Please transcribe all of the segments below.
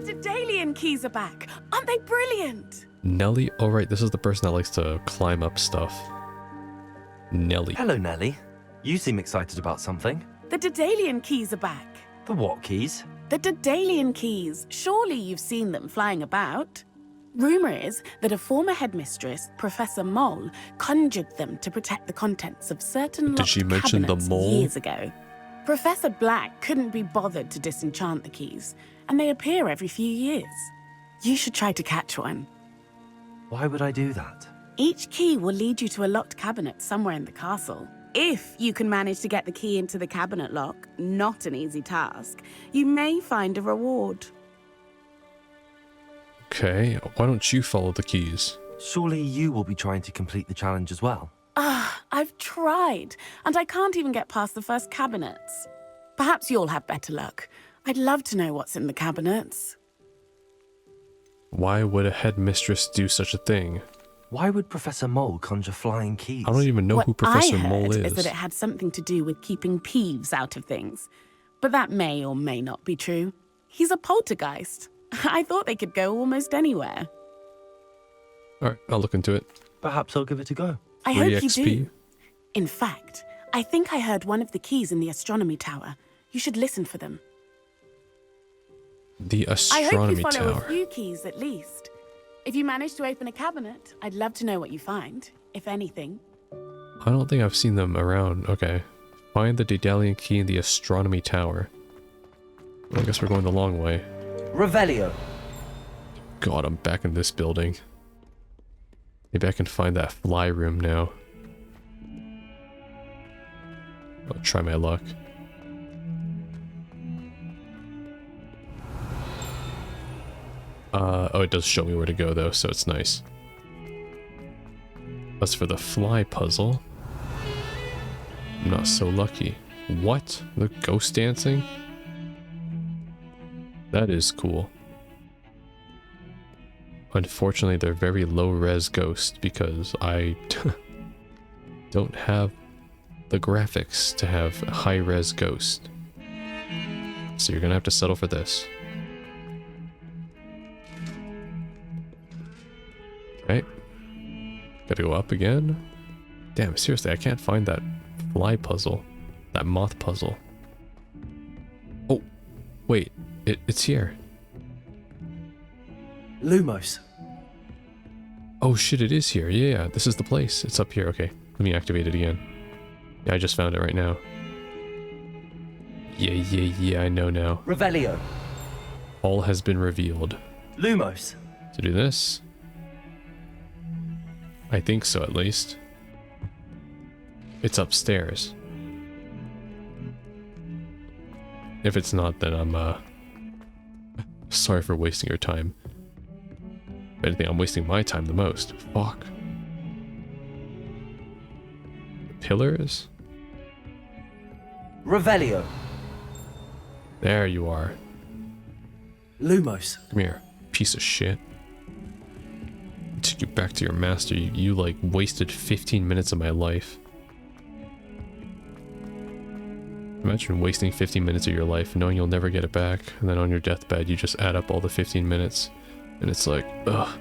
Daedalian keys are back. Aren't they brilliant? Nelly? Oh right, this is the person that likes to climb up stuff. Nelly. Hello, Nelly. You seem excited about something. The Daedalian keys are back. The what keys? The Daedalian keys. Surely you've seen them flying about. Rumor is that a former headmistress, Professor Mole, conjured them to protect the contents of certain Did she locked mention the cabinets mole? years ago. Professor Black couldn't be bothered to disenchant the keys, and they appear every few years. You should try to catch one. Why would I do that? Each key will lead you to a locked cabinet somewhere in the castle. If you can manage to get the key into the cabinet lock, not an easy task, you may find a reward. Okay, why don't you follow the keys? Surely you will be trying to complete the challenge as well. I've tried, and I can't even get past the first cabinets. Perhaps you'll have better luck. I'd love to know what's in the cabinets. Why would a headmistress do such a thing? Why would Professor Mole conjure flying keys? I don't even know who Professor Mole What I heard is. is that it had something to do with keeping Peeves out of things. But that may or may not be true. He's a poltergeist. I thought they could go almost anywhere. Alright, I'll look into it. Perhaps I'll give it a go. I hope you XP? do. In fact, I think I heard one of the keys in the astronomy tower. You should listen for them. The I hope astronomy you follow tower. a few keys at least. If you manage to open a cabinet, I'd love to know what you find, if anything. I don't think I've seen them around. Okay. Find the Daedalian key in the astronomy tower. Well, I guess we're going the long way. Revelio. God, I'm back in this building. Maybe I can find that fly room now. I'll try my luck. Oh, it does show me where to go though, so it's nice. As for the fly puzzle, I'm not so lucky. What? The ghost dancing? That is cool. Unfortunately, they're very low-res ghosts because I don't have the graphics to have high-res ghost. So you're gonna have to settle for this. Right? Gotta go up again? Damn, seriously, I can't find that fly puzzle. That moth puzzle. Oh, wait. It's here. Lumos. Oh shit, it is here. Yeah, this is the place. It's up here. Okay, let me activate it again. Yeah, I just found it right now. Yeah, I know now. Revelio. All has been revealed. Lumos. To do this? I think so, at least. It's upstairs. If it's not, then I'm, sorry for wasting your time. If anything, I'm wasting my time the most. Fuck. Pillars? Revelio. There you are. Lumos. Come here, piece of shit. Took you back to your master. You like wasted 15 minutes of my life. Imagine wasting 15 minutes of your life knowing you'll never get it back, and then on your deathbed you just add up all the 15 minutes, and it's like, ugh.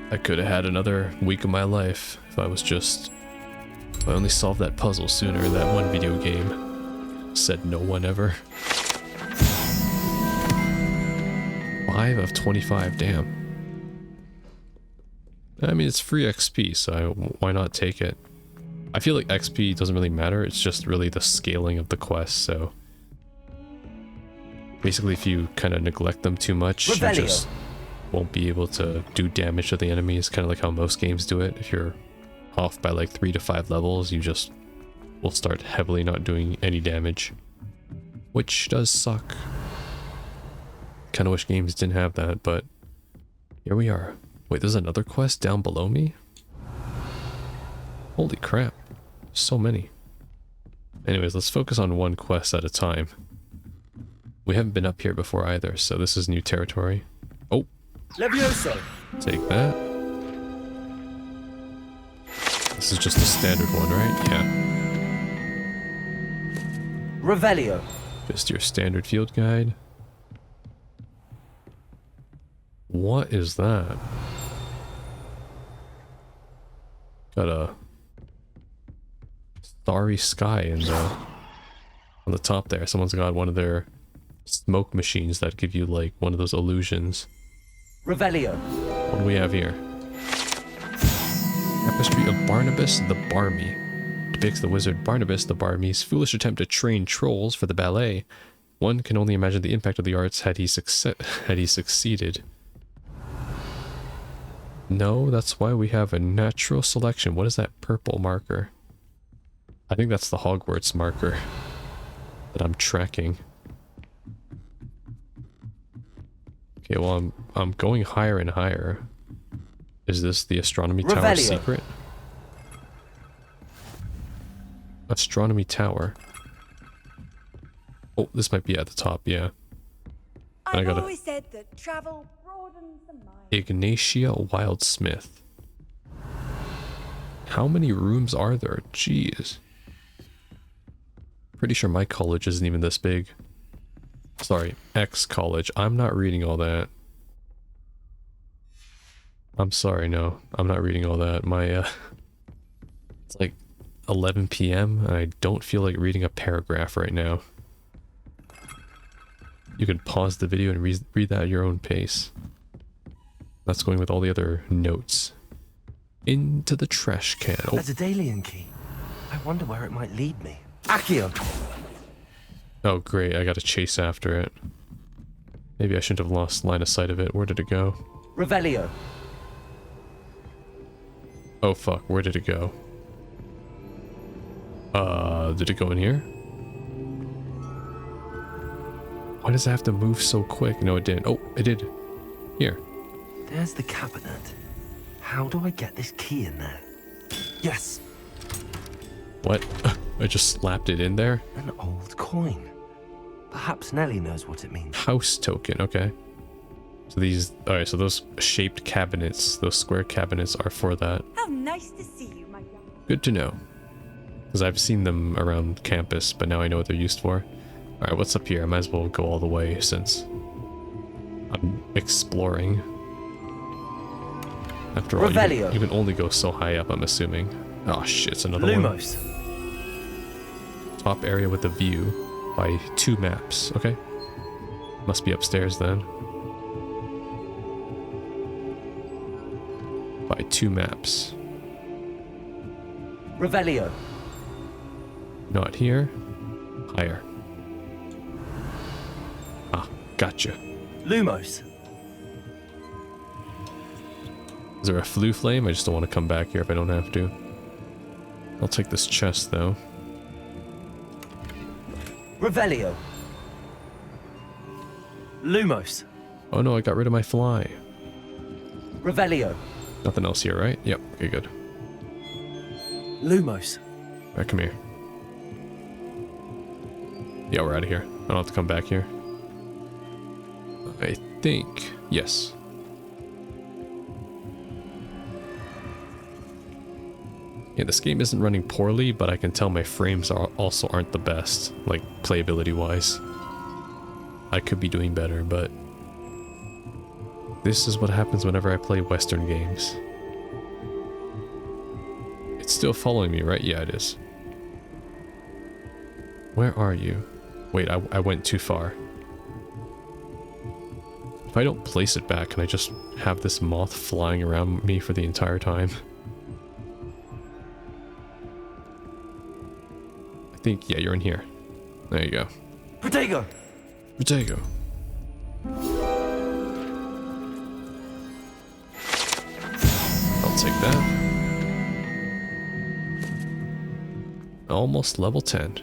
I could have had another week of my life if I only solved that puzzle sooner. That one video game said no one ever. 5 of 25, damn. I mean, it's free XP, so why not take it? I feel like XP doesn't really matter, it's just really the scaling of the quests, so... Basically, if you kind of neglect them too much, you just won't be able to do damage to the enemies, kind of like how most games do it. If you're off by like 3 to 5 levels, you just will start heavily not doing any damage. Which does suck. Kind of wish games didn't have that, but here we are. Wait, there's another quest down below me? Holy crap. So many. Anyways, let's focus on one quest at a time. We haven't been up here before either, so this is new territory. Oh! Levioso. Take that. This is just a standard one, right? Yeah. Revelio. Just your standard field guide. What is that? Got a starry sky in the on the top there. Someone's got one of their smoke machines that give you like one of those illusions. Revelio. What do we have here? Tapestry of Barnabas the Barmy. Depicts the wizard Barnabas the Barmy's foolish attempt to train trolls for the ballet. One can only imagine the impact of the arts had he succeeded. No, that's why we have a natural selection. What is that purple marker? I think that's the Hogwarts marker that I'm tracking. Okay, well I'm going higher and higher. Is this the astronomy tower secret? Astronomy tower. Oh, this might be at the top, yeah. And I got always said that travel broadens the mind. Ignatia Wildsmith. How many rooms are there? Jeez. Pretty sure my college isn't even this big. Sorry, X college. I'm not reading all that. I'm sorry, no. I'm not reading all that. My, it's like 11 p.m. and I don't feel like reading a paragraph right now. You can pause the video and read that at your own pace. That's going with all the other notes. Into the trash can. Oh. There's a Dalian key. I wonder where it might lead me. Accio! Oh great, I gotta chase after it. Maybe I shouldn't have lost line of sight of it. Where did it go? Revelio. Oh fuck, where did it go? Did it go in here? Why does it have to move so quick? No, it didn't. Oh, it did. Here. There's the cabinet. How do I get this key in there? Yes! What? I just slapped it in there? An old coin. Perhaps Nellie knows what it means. House token, okay. So these, alright, so those shaped cabinets, those square cabinets are for that. How nice to see you, my young. Good to know. Because I've seen them around campus, but now I know what they're used for. Alright, what's up here? I might as well go all the way since I'm exploring. After all, you can only go so high up, I'm assuming. Oh shit, it's another Lumos. one. Top area with a view by 2 maps. Okay. Must be upstairs then. By 2 maps. Revelio. Not here. Higher. Ah, gotcha. Lumos. Is there a flue flame? I just don't want to come back here if I don't have to. I'll take this chest though. Revelio. Lumos. Oh no, I got rid of my fly. Revelio. Nothing else here, right? Yep, okay, good. Lumos. Alright, come here. Yeah, we're out of here. I don't have to come back here. I think... yes. Yeah, this game isn't running poorly, but I can tell my frames also aren't the best, like, playability-wise. I could be doing better, but... this is what happens whenever I play Western games. It's still following me, right? Yeah, it is. Where are you? Wait, I went too far. If I don't place it back, can I just have this moth flying around me for the entire time? I think, yeah, you're in here. There you go. Protego. Protego. I'll take that. Almost level 10.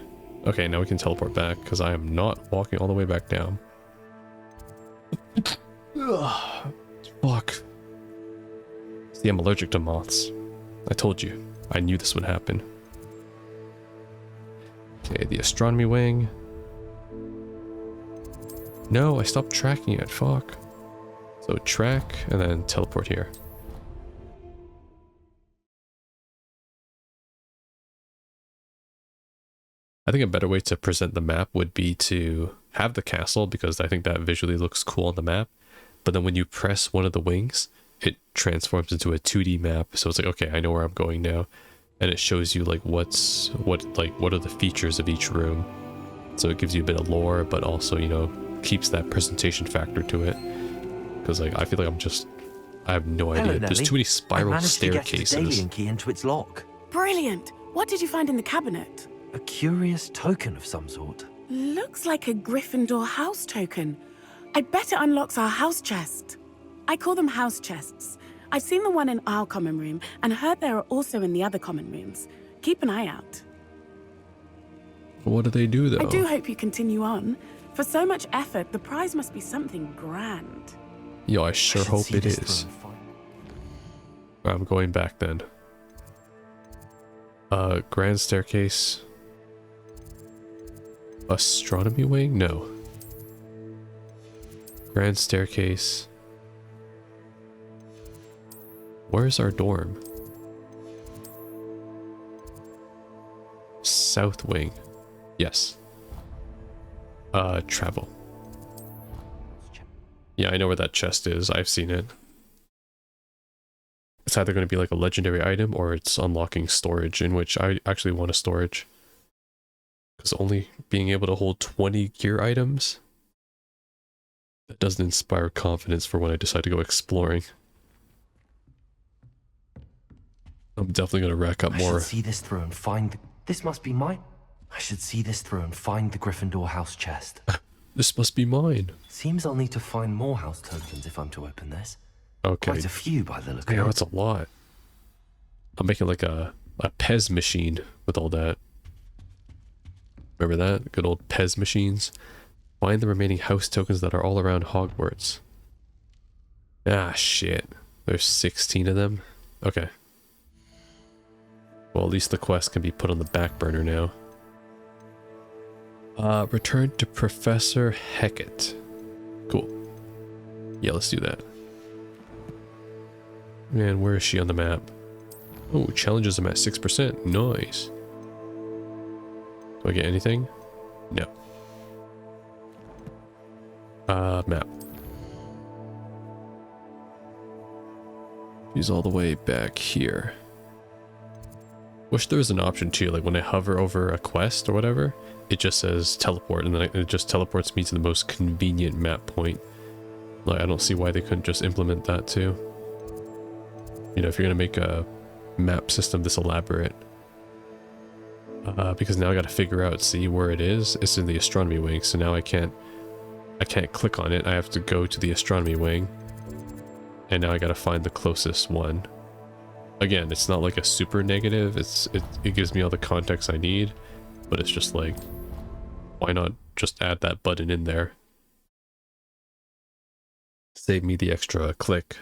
Okay, now we can teleport back, because I am not walking all the way back down. Ugh, fuck. See, I'm allergic to moths. I told you. I knew this would happen. Okay, the astronomy wing. No, I stopped tracking it. Fuck. So track, and then teleport here. I think a better way to present the map would be to have the castle, because I think that visually looks cool on the map, but then when you press one of the wings, it transforms into a 2D map. So it's like, okay, I know where I'm going now. And it shows you like what are the features of each room. So it gives you a bit of lore, but also, you know, keeps that presentation factor to it. Because like I feel like I have no Hello, idea. There's Nelly. too many I spiral managed to get the staircases. Dalian key into its lock. Brilliant! What did you find in the cabinet? A curious token of some sort. Looks like a Gryffindor house token. I bet it unlocks our house chest. I call them house chests. I've seen the one in our common room and heard there are also in the other common rooms. Keep an eye out. What do they do though? I do hope you continue on. For so much effort, the prize must be something grand. Yo, I sure should hope see it this is. through and find- I'm going back then. Grand staircase. Astronomy wing? No. Grand staircase. Where's our dorm? South wing. Yes. Travel. Yeah, I know where that chest is. I've seen it. It's either going to be like a legendary item or it's unlocking storage, in which I actually want a storage. Because only being able to hold 20 gear items, that doesn't inspire confidence for when I decide to go exploring. I'm definitely going to rack up I more. should see this through and find... This must be mine. I should see this through and find the Gryffindor house chest. This must be mine. Seems I'll need to find more house tokens if I'm to open this. Okay. Quite a few by the look of Yeah, it. that's a lot. I'm making like a Pez machine with all that. Remember that? Good old Pez machines. Find the remaining house tokens that are all around Hogwarts. Ah, shit. There's 16 of them? Okay. Well, at least the quest can be put on the back burner now. Return to Professor Hecat. Cool. Yeah, let's do that. Man, where is she on the map? Oh, challenges I'm at 6%. Nice. Do I get anything? No. Map. She's all the way back here. Wish there was an option too, like when I hover over a quest or whatever, it just says teleport, and then it just teleports me to the most convenient map point. Like, I don't see why they couldn't just implement that too. You know, if you're gonna make a map system this elaborate. Because now I gotta figure out, see where it is. It's in the astronomy wing, so now I can't click on it. I have to go to the astronomy wing. And now I gotta find the closest one. Again, it's not like a super negative, it gives me all the context I need, but it's just like, why not just add that button in there? Save me the extra click.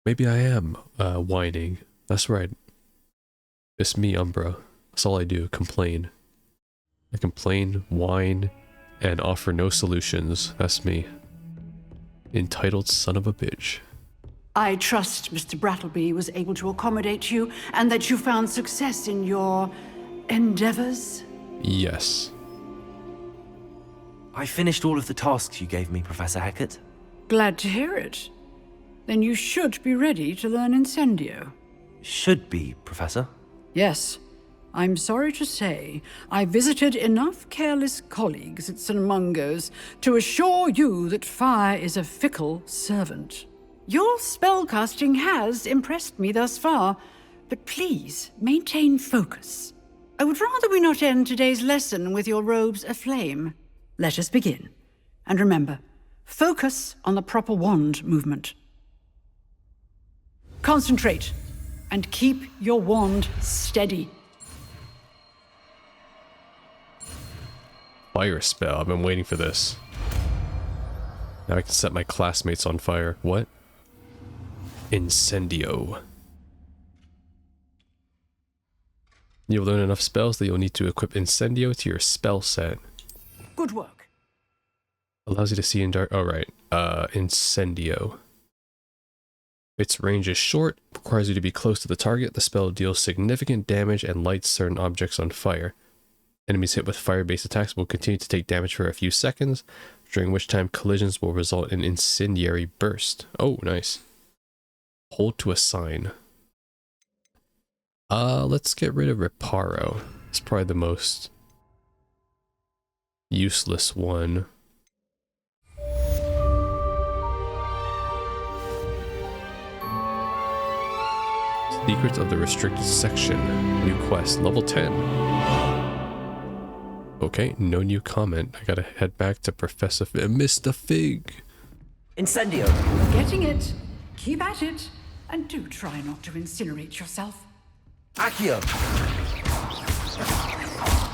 Maybe I am whining. That's right. It's me, Umbra. That's all I do, complain. I complain, whine, and offer no solutions. That's me. Entitled son of a bitch. I trust Mr. Brattleby was able to accommodate you and that you found success in your endeavors. Yes. I finished all of the tasks you gave me, Professor Hecat. Glad to hear it. Then you should be ready to learn Incendio. Should be, Professor. Yes. I'm sorry to say, I visited enough careless colleagues at St. Mungo's to assure you that fire is a fickle servant. Your spellcasting has impressed me thus far, but please maintain focus. I would rather we not end today's lesson with your robes aflame. Let us begin. And remember, focus on the proper wand movement. Concentrate, and keep your wand steady. Fire spell. I've been waiting for this. Now I can set my classmates on fire. What? Incendio. You'll learn enough spells that you'll need to equip Incendio to your spell set. Good work. Allows you to see in dark. Oh, right. Incendio. Its range is short, requires you to be close to the target. The spell deals significant damage and lights certain objects on fire. Enemies hit with fire-based attacks will continue to take damage for a few seconds, during which time collisions will result in incendiary burst. Oh, nice. Hold to assign. Let's get rid of Reparo. It's probably the most useless one. Secrets of the Restricted Section. New quest. Level 10. Okay, no new comment. I gotta head back to Professor Mr. Fig. Incendio. Getting it. Keep at it. And do try not to incinerate yourself. Accio.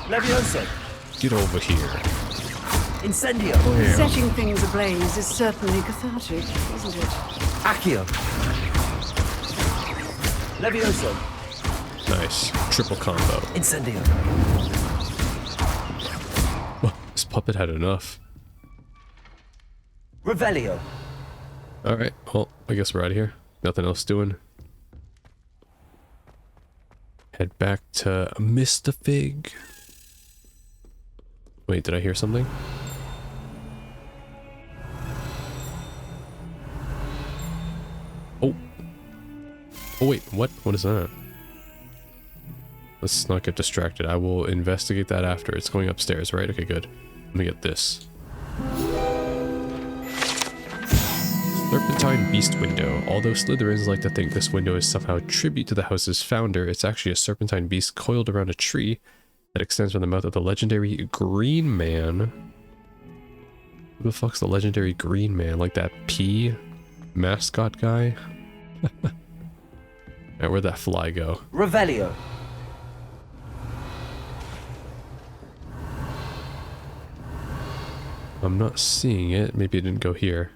Levioso. Get over here. Incendio. Yeah. Setting things ablaze is certainly cathartic, isn't it? Accio. Levioso. Nice. Triple combo. Incendio. Well, this puppet had enough. Revelio. Alright, well, I guess we're out of here. Nothing else doing. Head back to Mr. Fig. Wait, did I hear something? Oh. Oh wait, what? What is that? Let's not get distracted. I will investigate that after. It's going upstairs, right? Okay, good. Let me get this. Serpentine Beast Window. Although Slytherins like to think this window is somehow a tribute to the house's founder, it's actually a serpentine beast coiled around a tree that extends from the mouth of the legendary Green Man. Who the fuck's the legendary Green Man? Like that P mascot guy? Alright, where'd that fly go? Revelio. I'm not seeing it. Maybe it didn't go here.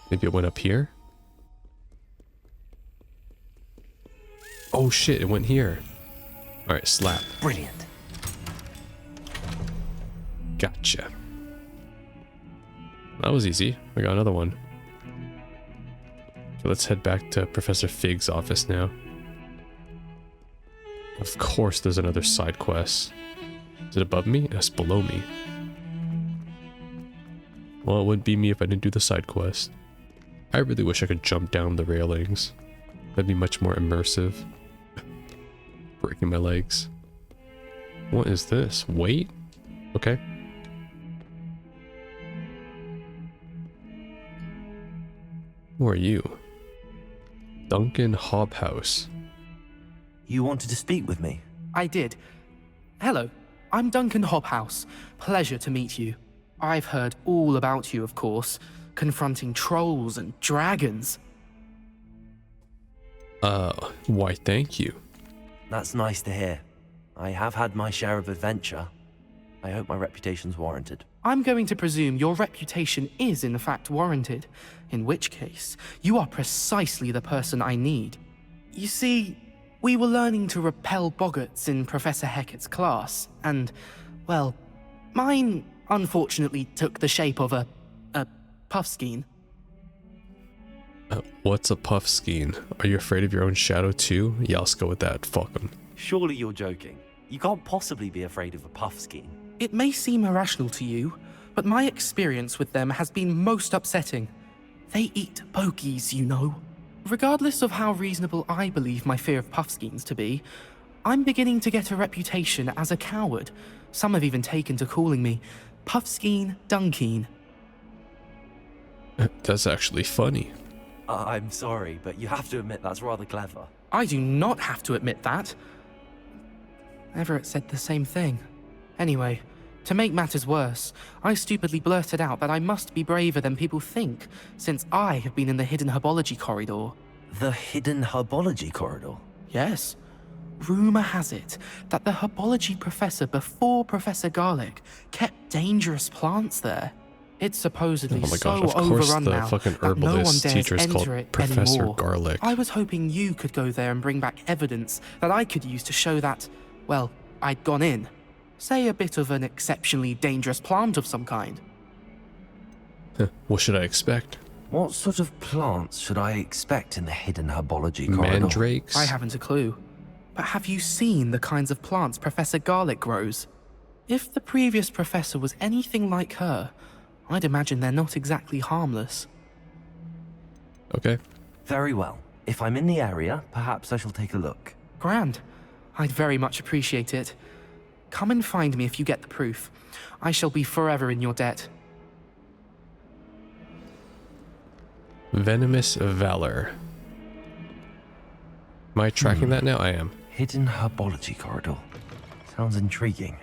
Maybe it went up here? Oh shit, it went here. Alright, slap. Brilliant. Gotcha. That was easy. I got another one. So let's head back to Professor Fig's office now. Of course there's another side quest. Is it above me? It's below me. Well, it wouldn't be me if I didn't do the side quest. I really wish I could jump down the railings. That'd be much more immersive. Breaking my legs. What is this? Wait? Okay. Who are you? Duncan Hobhouse. You wanted to speak with me? I did. Hello, I'm Duncan Hobhouse. Pleasure to meet you. I've heard all about you, of course, confronting trolls and dragons. Why thank you. That's nice to hear. I have had my share of adventure. I hope my reputation's warranted. I'm going to presume your reputation is in fact warranted, in which case, you are precisely the person I need. You see, we were learning to repel boggarts in Professor Hecat's class, and, well, mine unfortunately took the shape of a puffskein. What's a puffskein? Are you afraid of your own shadow too? Yeah, let's go with that. Fuck 'em. Surely you're joking. You can't possibly be afraid of a puffskein. It may seem irrational to you, but my experience with them has been most upsetting. They eat bogies, you know. Regardless of how reasonable I believe my fear of puffskeins to be, I'm beginning to get a reputation as a coward. Some have even taken to calling me Puffskein Dunkeen. That's actually funny. I'm sorry, but you have to admit that's rather clever. I do not have to admit that. Everett said the same thing. Anyway, to make matters worse, I stupidly blurted out that I must be braver than people think, since I have been in the hidden herbology corridor. The hidden herbology corridor? Yes. Rumour has it that the herbology professor before Professor Garlic kept dangerous plants there. It's supposedly Oh my so gosh, of course overrun the now fucking that no one herbalist dares teacher is called enter it Professor anymore. Garlic. I was hoping you could go there and bring back evidence that I could use to show that, well, I'd gone in. Say a bit of an exceptionally dangerous plant of some kind. What should I expect? What sort of plants should I expect in the hidden herbology corridor? Mandrakes? I haven't a clue. But have you seen the kinds of plants Professor Garlic grows? If the previous professor was anything like her, I'd imagine they're not exactly harmless. Okay. Very well. If I'm in the area, perhaps I shall take a look. Grand. I'd very much appreciate it. Come and find me if you get the proof. I shall be forever in your debt. Venomous Valor. Am I tracking that now? I am. Hidden herbology corridor. Sounds intriguing.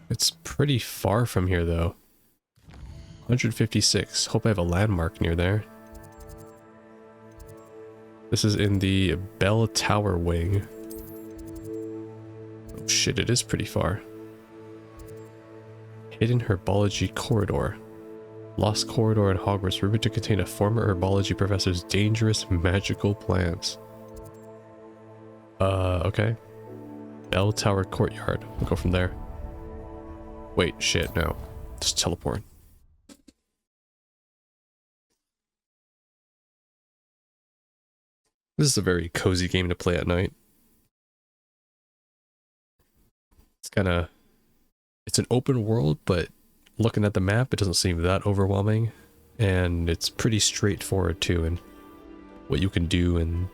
It's pretty far from here, though. 156. Hope I have a landmark near there. This is in the Bell Tower wing. Oh shit, it is pretty far. Hidden herbology corridor. Lost corridor in Hogwarts, rumored to contain a former herbology professor's dangerous magical plants. Okay. Bell Tower courtyard. We'll go from there. Wait, shit, no. Just teleport. This is a very cozy game to play at night. It's an open world, but looking at the map, it doesn't seem that overwhelming. And it's pretty straightforward too, in what you can do and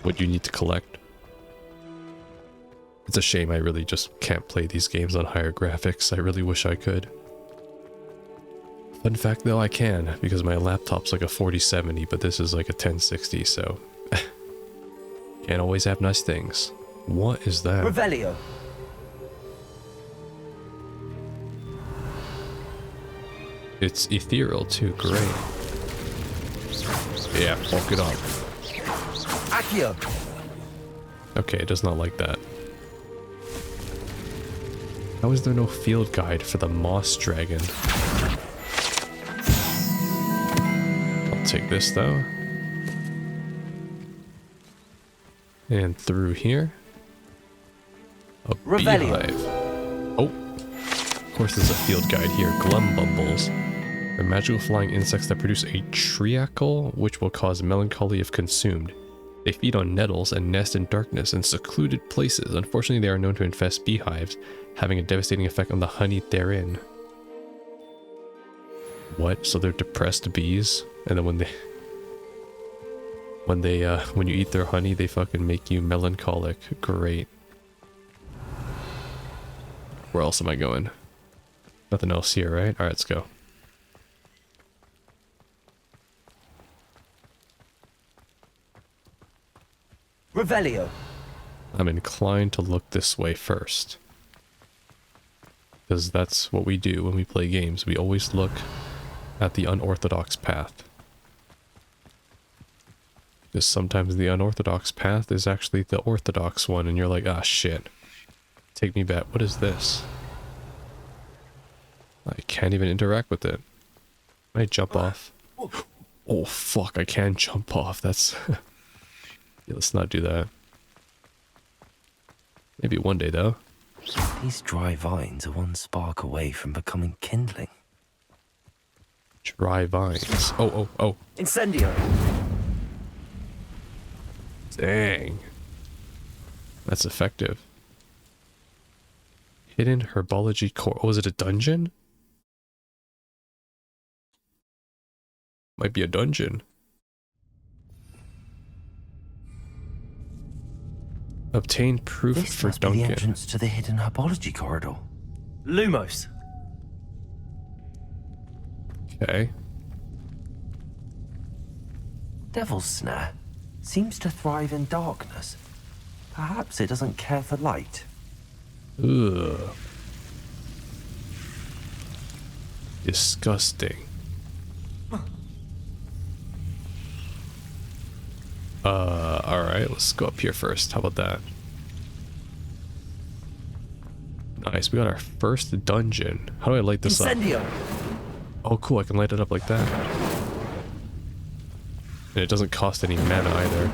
what you need to collect. It's a shame I really just can't play these games on higher graphics. I really wish I could. Fun fact though, I can, because my laptop's like a 4070, but this is like a 1060, so can't always have nice things. What is that? Revelio. It's ethereal too, great. Yeah, bulk it up. Accio. Okay, it does not like that. How is there no field guide for the moss dragon? I'll take this though. And through here. A beehive. Oh, of course there's a field guide here. Glumbumbles are magical flying insects that produce a treacle, which will cause melancholy if consumed. They feed on nettles and nest in darkness in secluded places. Unfortunately, they are known to infest beehives, having a devastating effect on the honey therein. What? So they're depressed bees, and then when you eat their honey, they fucking make you melancholic. Great. Where else am I going? Nothing else here, right? Alright, let's go. Revelio. I'm inclined to look this way first. Because that's what we do when we play games. We always look at the unorthodox path. Because sometimes the unorthodox path is actually the orthodox one, and you're like, ah, shit. Take me back. What is this? I can't even interact with it. Can I jump off? Oh, fuck, I can jump off. That's... Yeah, let's not do that. Maybe one day, though. These dry vines are one spark away from becoming kindling. Dry vines. Oh. Incendio. Dang. That's effective. Hidden herbology core. Oh, was it a dungeon? Might be a dungeon. Obtain proof This for must be the Duncan. entrance to the hidden herbology corridor. Lumos. Okay. Devil's snare. Seems to thrive in darkness. Perhaps it doesn't care for light. Ugh. Disgusting. Alright, let's go up here first. How about that? Nice, we got our first dungeon. How do I light this Incendio. up? Oh cool, I can light it up like that. And it doesn't cost any mana either.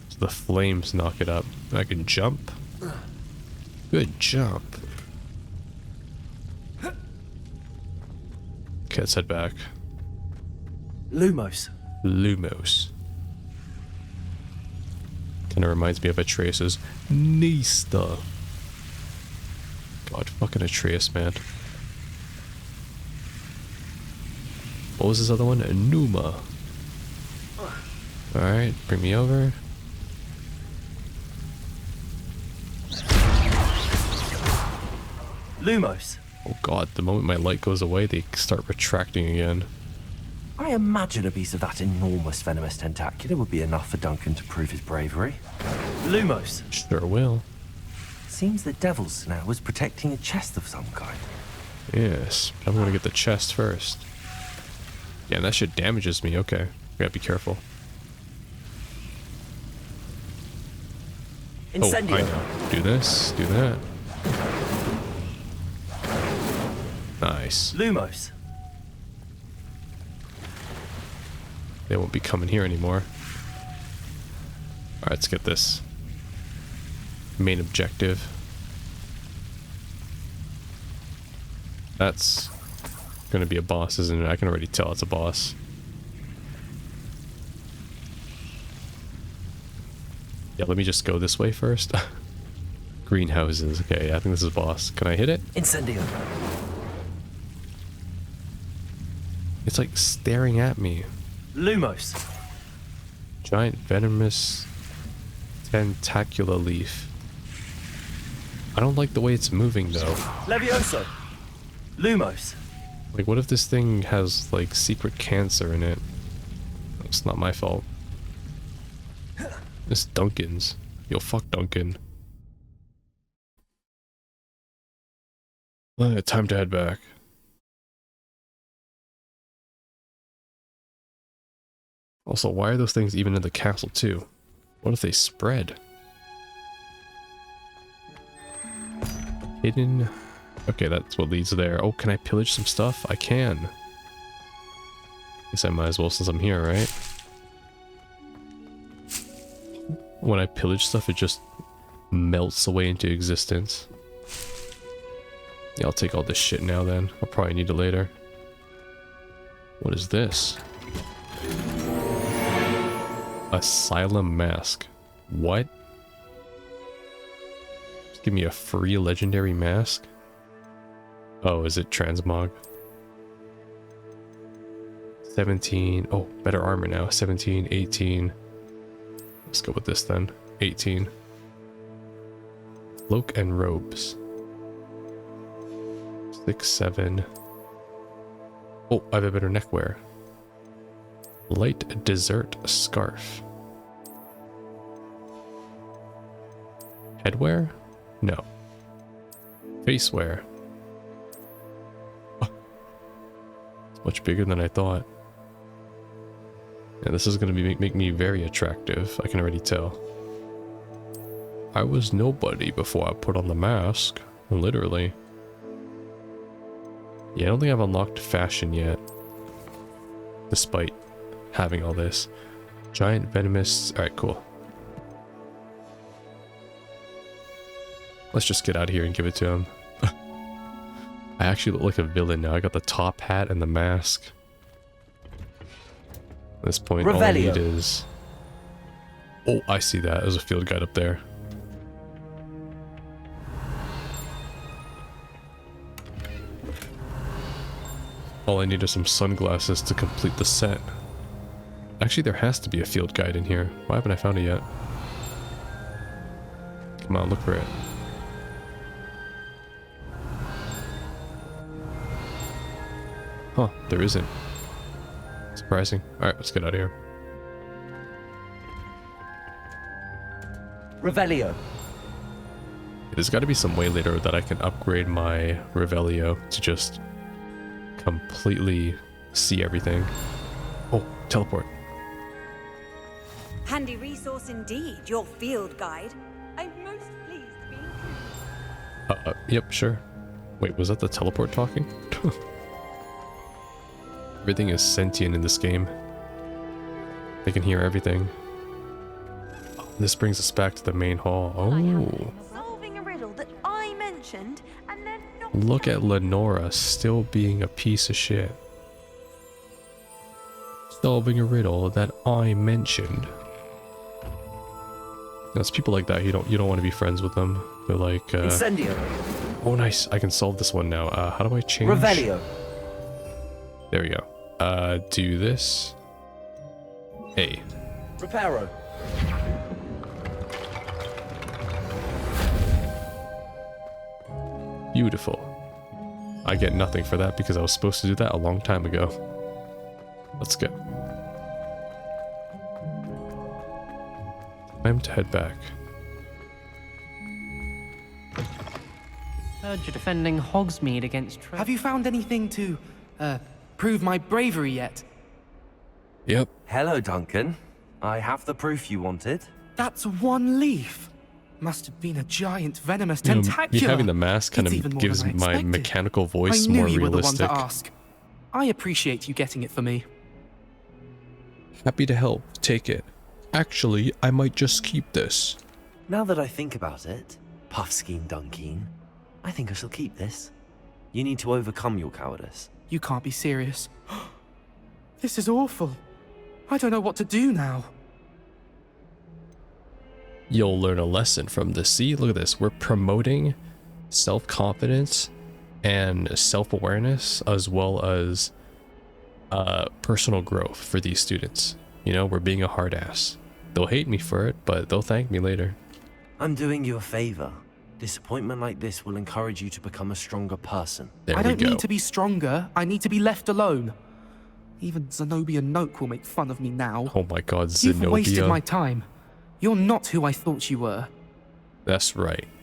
So the flames knock it up. I can jump. Good jump. Okay, let's head back. Lumos. Lumos. Kind of reminds me of Atreus's Nista. God, fucking Atreus, man. What was this other one? Numa. Alright, bring me over. Lumos. Oh god, the moment my light goes away, they start retracting again. I imagine a piece of that enormous venomous tentacular would be enough for Duncan to prove his bravery. Lumos. Sure will. Seems the devil's snare was protecting a chest of some kind. Yes, I'm gonna get the chest first. Yeah, that shit damages me, okay. Gotta be careful. Incendio. Oh, I know. Do this, do that. Nice. Lumos. They won't be coming here anymore. Alright, let's get this. Main objective. That's gonna be a boss, isn't it? I can already tell it's a boss. Yeah, let me just go this way first. Greenhouses. Okay, yeah, I think this is a boss. Can I hit it? Incendio. It's like staring at me. Lumos. Giant venomous tentacular leaf. I don't like the way it's moving though. Levioso. Lumos. Like, what if this thing has like secret cancer in it? It's not my fault. It's Duncan's. Yo, fuck Duncan. Time to head back. Also, why are those things even in the castle too? What if they spread? Hidden. Okay, that's what leads there. Oh, can I pillage some stuff? I can. Guess I might as well since I'm here, right? When I pillage stuff, it just melts away into existence. Yeah, I'll take all this shit now then. I'll probably need it later. What is this? Asylum mask. What? Just give me a free legendary mask? Oh, is it transmog? 17. Oh, better armor now. 17, 18. Let's go with this then. 18. Cloak and robes. 6, 7. Oh, I have a better neckwear. Light dessert scarf. Headwear? No. Facewear. Oh. It's much bigger than I thought. Yeah, this is going to make me very attractive, I can already tell. I was nobody before I put on the mask. Literally. Yeah, I don't think I've unlocked fashion yet. Despite having all this. Giant venomous. Alright, cool. Let's just get out of here and give it to him. I actually look like a villain now. I got the top hat and the mask. At this point, all I need is... Oh, I see that. There's a field guide up there. All I need are some sunglasses to complete the set. Actually, there has to be a field guide in here. Why haven't I found it yet? Come on, look for it. Huh, there isn't. Surprising. Alright, let's get out of here. Revelio. There's got to be some way later that I can upgrade my Revelio to just completely see everything. Oh, teleport. Handy resource indeed, your field guide. I'm most pleased to be included. Yep, sure. Wait, was that the teleport talking? Everything is sentient in this game. They can hear everything. Oh, this brings us back to the main hall. Oh. Solving a riddle that I mentioned, and then not... Look at Lenora still being a piece of shit. Solving a riddle that I mentioned. It's people like that. You don't want to be friends with them. They're like, Incendio. oh nice, I can solve this one now. How do I change? Revelio. There we go. Do this. A. Reparo. Beautiful. I get nothing for that because I was supposed to do that a long time ago. Let's go. Time to head back. Heard you're defending Hogsmeade against Have you found anything to, prove my bravery yet? Yep. Hello, Duncan. I have the proof you wanted. That's one leaf. Must have been a giant venomous You know, tentacular. me having the mask kind It's of even more gives than I my expected. mechanical voice I knew more you were the one realistic. to ask. I appreciate you getting it for me. Happy to help. Take it. Actually, I might just keep this. Now that I think about it, Puffskein Dunkeen, I think I shall keep this. You need to overcome your cowardice. You can't be serious. This is awful. I don't know what to do now. You'll learn a lesson from this. See, look at this. We're promoting self-confidence and self-awareness as well as personal growth for these students. You know, we're being a hard ass. They'll hate me for it, but they'll thank me later. I'm doing you a favor. Disappointment like this will encourage you to become a stronger person. There I we don't go. need to be stronger. I need to be left alone. Even Zenobia Noak will make fun of me now. Oh my god, You've wasted Zenobia. my time. You're not who I thought you were. That's right.